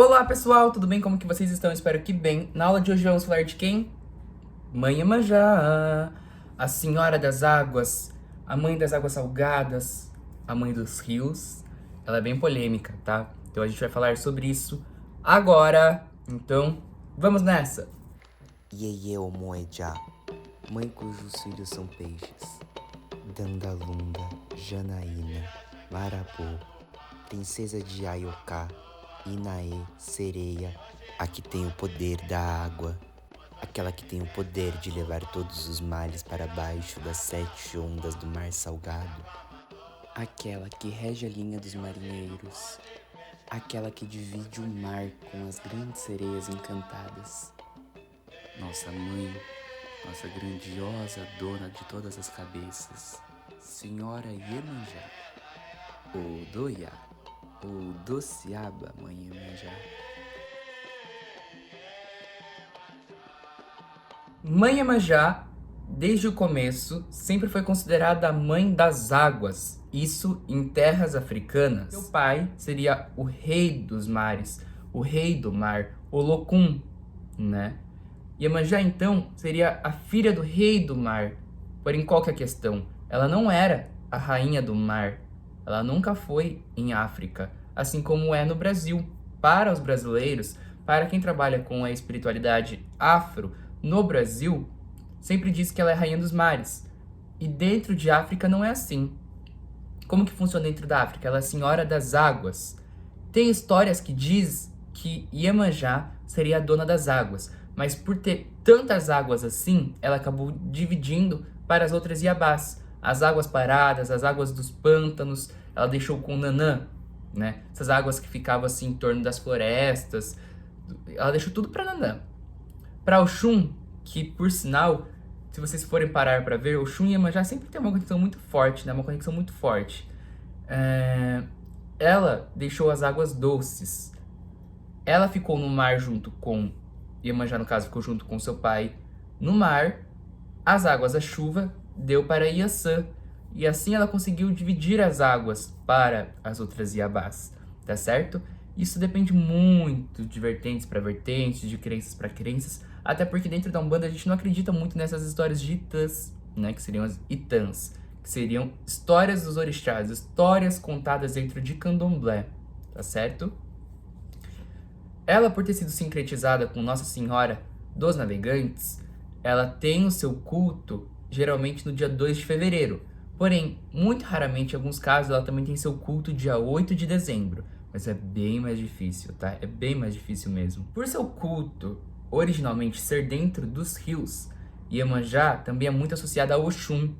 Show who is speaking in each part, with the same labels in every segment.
Speaker 1: Olá pessoal, tudo bem? Como que vocês estão? Espero que bem. Na aula de hoje vamos falar de quem? Mãe Iemanjá, a senhora das águas, a mãe das águas salgadas, a mãe dos rios. Ela é bem polêmica, tá? Então a gente vai falar sobre isso agora. Então, vamos nessa!
Speaker 2: Iê Omoeja, mãe cujos filhos são peixes, Dandalunda, Janaína, Marabô, princesa de Aioká, Inaê, sereia, a que tem o poder da água, aquela que tem o poder de levar todos os males para baixo das 7 ondas do mar salgado, aquela que rege a linha dos marinheiros, aquela que divide o mar com as grandes sereias encantadas. Nossa mãe, nossa grandiosa dona de todas as cabeças, Senhora Iemanjá, Odoiá, Odociaba, Mãe Iemanjá.
Speaker 1: Mãe Iemanjá, desde o começo, sempre foi considerada a mãe das águas, isso em terras africanas. Seu pai seria o rei dos mares, o rei do mar, Olokun, né? Iemanjá, então, seria a filha do rei do mar. Porém, qual que é a questão? Ela não era a rainha do mar. Ela nunca foi em África, assim como é no Brasil. Para os brasileiros, para quem trabalha com a espiritualidade afro, no Brasil, sempre diz que ela é rainha dos mares. E dentro de África não é assim. Como que funciona dentro da África? Ela é a senhora das águas. Tem histórias que diz que Iemanjá seria a dona das águas, mas por ter tantas águas assim, ela acabou dividindo para as outras Iabás. As águas paradas, as águas dos pântanos, ela deixou com Nanã, né? Essas águas que ficavam assim em torno das florestas, ela deixou tudo para Nanã. Para Oxum, que por sinal, se vocês forem parar para ver, Oxum e Iemanjá sempre tem uma conexão muito forte, né? Uma conexão muito forte. Ela deixou as águas doces. Ela ficou no mar junto com Iemanjá, no caso, ficou junto com seu pai no mar. As águas da chuva deu para Iansã. E assim ela conseguiu dividir as águas para as outras Iabás, tá certo? Isso depende muito de vertentes para vertentes, de crenças para crenças, até porque dentro da Umbanda a gente não acredita muito nessas histórias de Itãs, né? Que seriam as Itãs, que seriam histórias dos orixás, histórias contadas dentro de Candomblé, tá certo? Ela, por ter sido sincretizada com Nossa Senhora dos Navegantes, ela tem o seu culto geralmente no dia 2 de fevereiro. Porém, muito raramente, em alguns casos, ela também tem seu culto dia 8 de dezembro. Mas é bem mais difícil, tá? É bem mais difícil mesmo. Por seu culto originalmente ser dentro dos rios, Iemanjá também é muito associada a Oxum.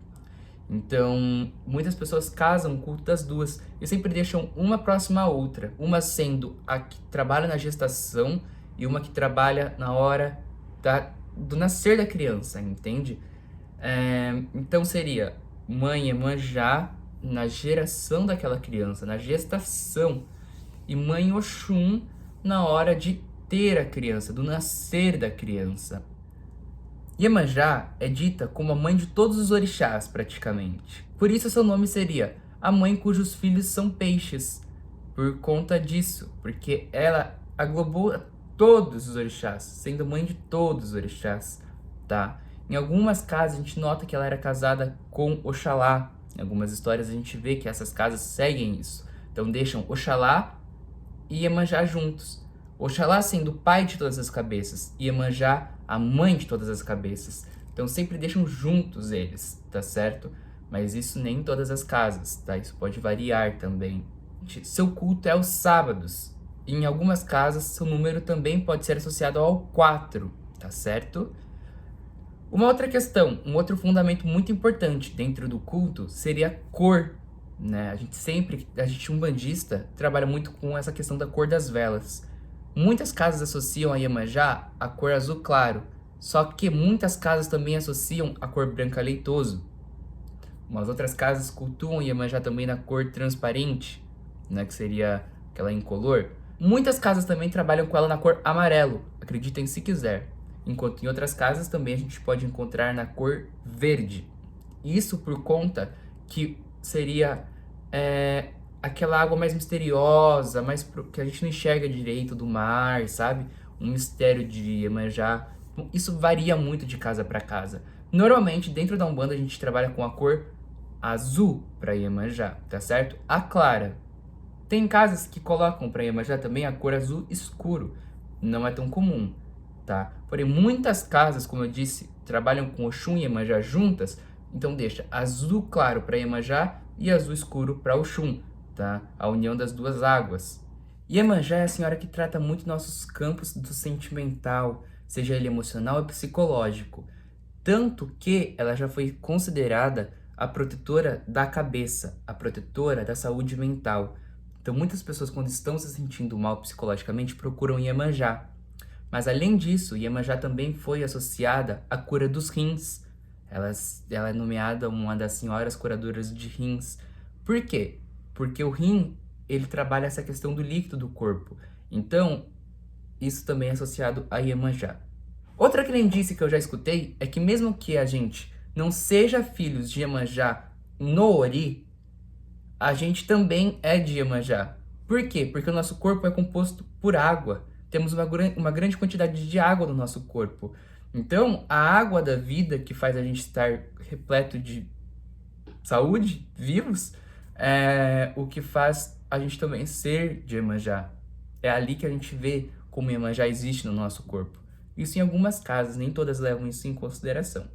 Speaker 1: Então, muitas pessoas casam o culto das duas e sempre deixam uma próxima à outra. Uma sendo a que trabalha na gestação e uma que trabalha na hora do nascer da criança, entende? Então seria mãe Iemanjá na geração daquela criança, na gestação. E mãe Oxum na hora de ter a criança, do nascer da criança. Iemanjá é dita como a mãe de todos os orixás, praticamente. Por isso seu nome seria a mãe cujos filhos são peixes. Por conta disso, porque ela aglobou todos os orixás, sendo mãe de todos os orixás, tá? Em algumas casas a gente nota que ela era casada com Oxalá. Em algumas histórias a gente vê que essas casas seguem isso. Então deixam Oxalá e Iemanjá juntos. Oxalá sendo o pai de todas as cabeças e Iemanjá a mãe de todas as cabeças. Então sempre deixam juntos eles, tá certo? Mas isso nem em todas as casas, tá? Isso pode variar também. Seu culto é aos sábados. E em algumas casas, seu número também pode ser associado ao 4, tá certo? Uma outra questão, um outro fundamento muito importante dentro do culto seria a cor, né? A gente umbandista trabalha muito com essa questão da cor das velas. Muitas casas associam a Iemanjá a cor azul claro, só que muitas casas também associam a cor branca leitoso. Umas outras casas cultuam Iemanjá também na cor transparente, né, que seria aquela incolor. Muitas casas também trabalham com ela na cor amarelo, acreditem se quiser. Enquanto em outras casas também a gente pode encontrar na cor verde. Isso por conta que seria aquela água mais misteriosa, que a gente não enxerga direito do mar, sabe? Um mistério de Iemanjá. Isso varia muito de casa para casa. Normalmente, dentro da Umbanda, a gente trabalha com a cor azul para Iemanjá, tá certo? A clara. Tem casas que colocam para Iemanjá também a cor azul escuro. Não é tão comum, tá? Porém, muitas casas, como eu disse, trabalham com Oxum e Iemanjá juntas, então deixa azul claro para Iemanjá e azul escuro para Oxum, tá? A união das duas águas. Iemanjá é a senhora que trata muito nossos campos do sentimental, seja ele emocional ou psicológico. Tanto que ela já foi considerada a protetora da cabeça, a protetora da saúde mental. Então, muitas pessoas, quando estão se sentindo mal psicologicamente, procuram Iemanjá. Mas, além disso, Iemanjá também foi associada à cura dos rins. Ela é nomeada uma das senhoras curadoras de rins. Por quê? Porque o rim, ele trabalha essa questão do líquido do corpo. Então, isso também é associado a Iemanjá. Outra crendice que eu já escutei é que mesmo que a gente não seja filhos de Iemanjá no Ori, a gente também é de Iemanjá. Por quê? Porque o nosso corpo é composto por água. Temos uma grande quantidade de água no nosso corpo. Então, a água da vida que faz a gente estar repleto de saúde, vivos, é o que faz a gente também ser de Iemanjá. É ali que a gente vê como Iemanjá existe no nosso corpo. Isso em algumas casas, nem todas levam isso em consideração.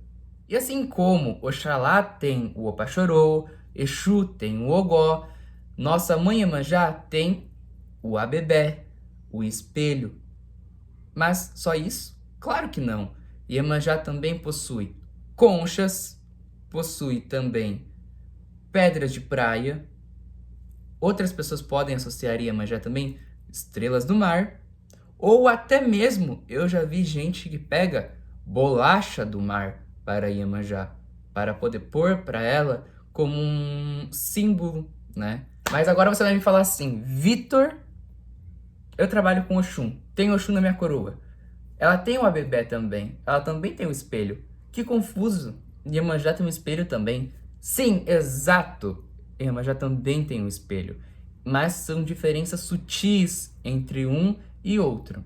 Speaker 1: E assim como Oxalá tem o Opaxorô, Exu tem o Ogó, nossa mãe Iemanjá tem o Abebé, o espelho. Mas só isso? Claro que não. Iemanjá também possui conchas, possui também pedras de praia. Outras pessoas podem associar Iemanjá também estrelas do mar. Ou até mesmo, eu já vi gente que pega bolacha do mar para Iemanjá, para poder pôr para ela como um símbolo, né? Mas agora você vai me falar assim, Vitor, eu trabalho com Oxum, tenho Oxum na minha coroa. Ela tem o Abebé também, ela também tem o espelho. Que confuso, Iemanjá tem um espelho também. Sim, exato, Iemanjá também tem um espelho. Mas são diferenças sutis entre um e outro.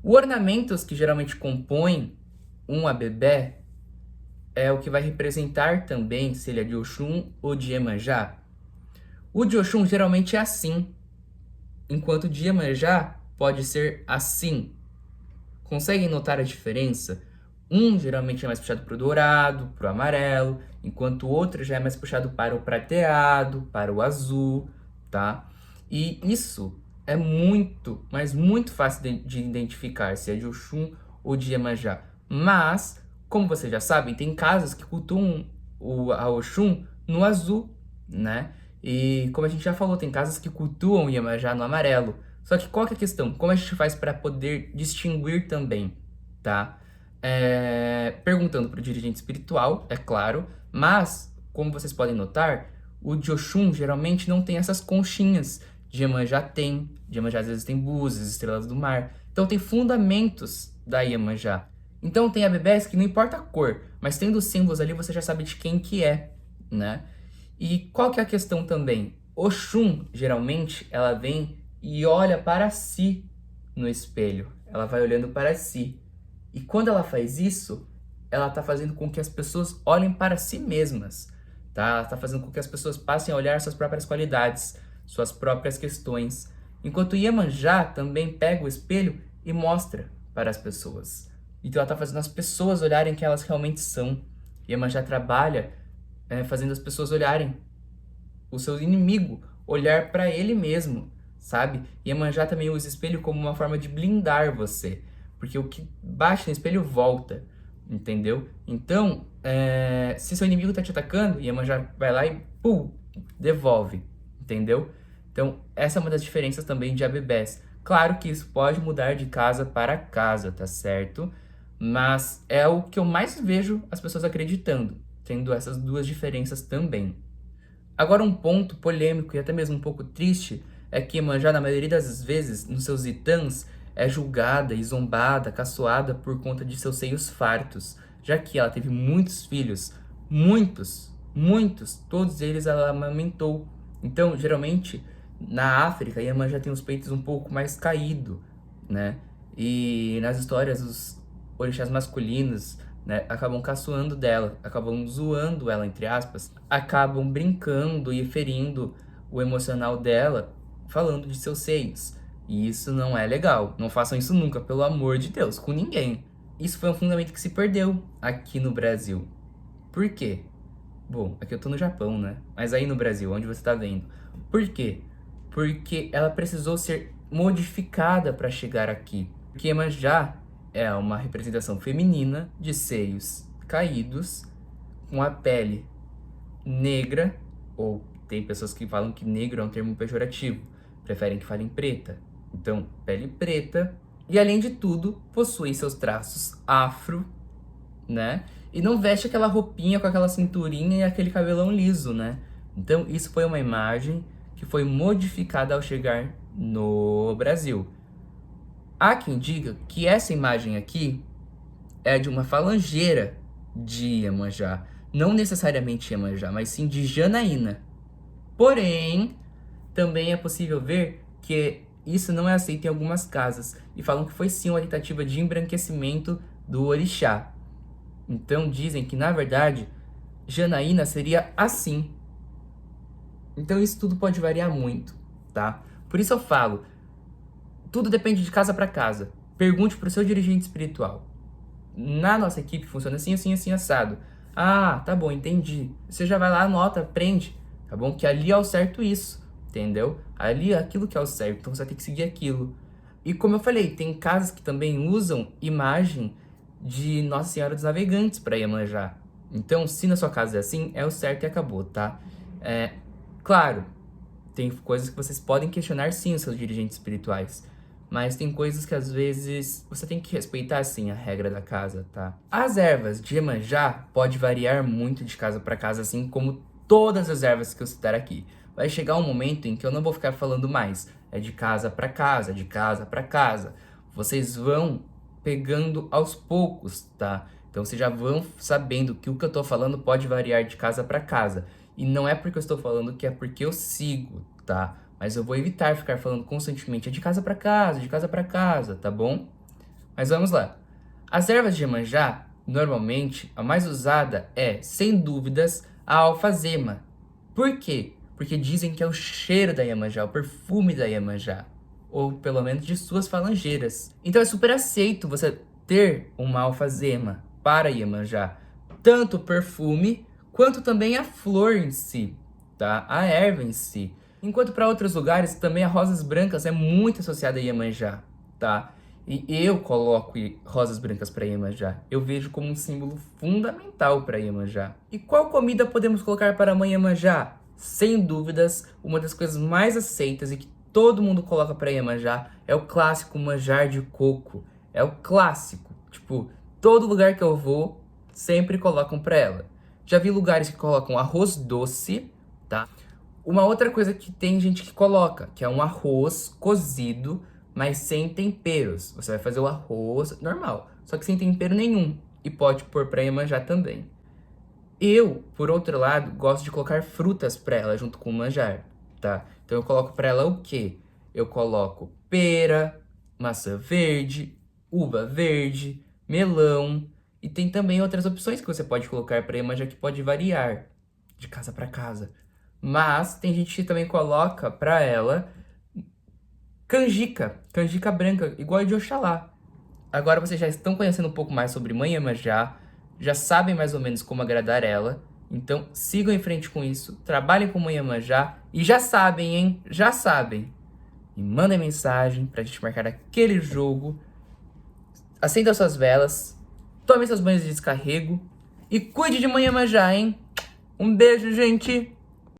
Speaker 1: Os ornamentos que geralmente compõem um Abebé é o que vai representar também se ele é de Oxum ou de Iemanjá. O de Oxum geralmente é assim, enquanto o de Iemanjá pode ser assim. Conseguem notar a diferença? Um geralmente é mais puxado para o dourado, para o amarelo, enquanto o outro já é mais puxado para o prateado, para o azul, tá? E isso é muito, mas muito fácil de identificar se é de Oxum ou de Iemanjá. Mas, como vocês já sabem, tem casas que cultuam a Oxum no azul, né? E como a gente já falou, tem casas que cultuam o Iemanjá no amarelo. Só que qual que é a questão? Como a gente faz para poder distinguir também, tá? Perguntando para o dirigente espiritual, é claro, mas, como vocês podem notar, o de Oxum geralmente não tem essas conchinhas. De Iemanjá tem, de Iemanjá às vezes tem búzios, estrelas do mar. Então tem fundamentos da Iemanjá. Então tem abebés que não importa a cor, mas tendo os símbolos ali você já sabe de quem que é, né? E qual que é a questão também? Oxum, geralmente, ela vem e olha para si no espelho. Ela vai olhando para si. E quando ela faz isso, ela está fazendo com que as pessoas olhem para si mesmas, tá? Ela está fazendo com que as pessoas passem a olhar suas próprias qualidades, suas próprias questões. Enquanto Iemanjá também pega o espelho e mostra para as pessoas. Então ela está fazendo as pessoas olharem quem elas realmente são. Iemanjá trabalha fazendo as pessoas olharem o seu inimigo, olhar para ele mesmo, sabe? Iemanjá também usa espelho como uma forma de blindar você, porque o que bate no espelho volta, entendeu? Então, se seu inimigo tá te atacando, Iemanjá vai lá e pum, devolve, entendeu? Então, essa é uma das diferenças também de abebés. Claro que isso pode mudar de casa para casa, tá certo? Mas é o que eu mais vejo as pessoas acreditando, tendo essas duas diferenças também. Agora, um ponto polêmico e até mesmo um pouco triste é que Iemanjá, na maioria das vezes, nos seus itãs, é julgada e zombada, caçoada por conta de seus seios fartos, já que ela teve muitos filhos, muitos, todos eles ela amamentou. Então, geralmente, Na África, Iemanjá tem os peitos um pouco mais caídos, né? E nas histórias, os orixás masculinos, né, acabam caçoando dela, acabam zoando ela, entre aspas, acabam brincando e ferindo o emocional dela, falando de seus seios. E isso não é legal. Não façam isso nunca, pelo amor de Deus, com ninguém. Isso foi um fundamento que se perdeu aqui no Brasil. Por quê? Bom, aqui eu tô no Japão, né? Mas aí no Brasil, onde você tá vendo. Por quê? Porque ela precisou ser modificada para chegar aqui. Porque Iemanjá é uma representação feminina de seios caídos, com a pele negra, ou tem pessoas que falam que negro é um termo pejorativo, preferem que falem preta. Então, pele preta, e além de tudo, possui seus traços afro, né? E não veste aquela roupinha com aquela cinturinha e aquele cabelão liso, né? Então, isso foi uma imagem que foi modificada ao chegar no Brasil. Há quem diga que essa imagem aqui é de uma falangeira de Iemanjá. Não necessariamente Iemanjá, mas sim de Janaína. Porém, também é possível ver que isso não é aceito em algumas casas. E falam que foi sim uma tentativa de embranquecimento do orixá. Então dizem que, na verdade, Janaína seria assim. Então isso tudo pode variar muito, tá? Por isso eu falo, tudo depende de casa para casa. Pergunte pro seu dirigente espiritual. Na nossa equipe funciona assim, assim, assim, assado. Ah, tá bom, entendi. Você já vai lá, anota, aprende, tá bom? Que ali é o certo isso, entendeu? Ali é aquilo que é o certo, então você vai ter que seguir aquilo. E como eu falei, tem casas que também usam imagem de Nossa Senhora dos Navegantes para Iemanjá. Então, se na sua casa é assim, é o certo e acabou, tá? Claro, tem coisas que vocês podem questionar sim os seus dirigentes espirituais. Mas tem coisas que às vezes você tem que respeitar sim a regra da casa, tá? As ervas de Iemanjá pode variar muito de casa para casa, assim como todas as ervas que eu citar aqui. Vai chegar um momento em que eu não vou ficar falando mais. É de casa para casa, de casa para casa. Vocês vão pegando aos poucos, tá? Então vocês já vão sabendo que o que eu tô falando pode variar de casa para casa. E não é porque eu estou falando que é porque eu sigo, tá? Mas eu vou evitar ficar falando constantemente de casa para casa, tá bom? Mas vamos lá. As ervas de Iemanjá, normalmente, a mais usada é, sem dúvidas, a alfazema. Por quê? Porque dizem que é o cheiro da Iemanjá, o perfume da Iemanjá. Ou pelo menos de suas falangeiras. Então é super aceito você ter uma alfazema para Iemanjá. Tanto o perfume, quanto também a flor em si, tá? A erva em si. Enquanto para outros lugares também a rosas brancas é muito associada a Iemanjá, tá? E eu coloco rosas brancas para Iemanjá. Eu vejo como um símbolo fundamental para Iemanjá. E qual comida podemos colocar para a mãe Iemanjá? Sem dúvidas, uma das coisas mais aceitas e que todo mundo coloca para Iemanjá é o clássico manjar de coco. É o clássico. Tipo, todo lugar que eu vou, sempre colocam para ela. Já vi lugares que colocam arroz doce, tá? Uma outra coisa que tem gente que coloca, que é um arroz cozido, mas sem temperos. Você vai fazer o arroz normal, só que sem tempero nenhum. E pode pôr pra Iemanjá também. Eu, por outro lado, gosto de colocar frutas pra ela junto com o manjar, tá? Então eu coloco pra ela o quê? Eu coloco pera, maçã verde, uva verde, melão. E tem também outras opções que você pode colocar pra Iemanjá que pode variar de casa pra casa. Mas tem gente que também coloca pra ela canjica branca, igual a de Oxalá. Agora vocês já estão conhecendo um pouco mais sobre Mãe Iemanjá, já sabem mais ou menos como agradar ela. Então sigam em frente com isso, trabalhem com Mãe Iemanjá e já sabem, hein? Já sabem. Me mandem mensagem pra gente marcar aquele jogo. Acendam suas velas, tomem seus banhos de descarrego e cuide de Mãe Iemanjá, hein? Um beijo, gente!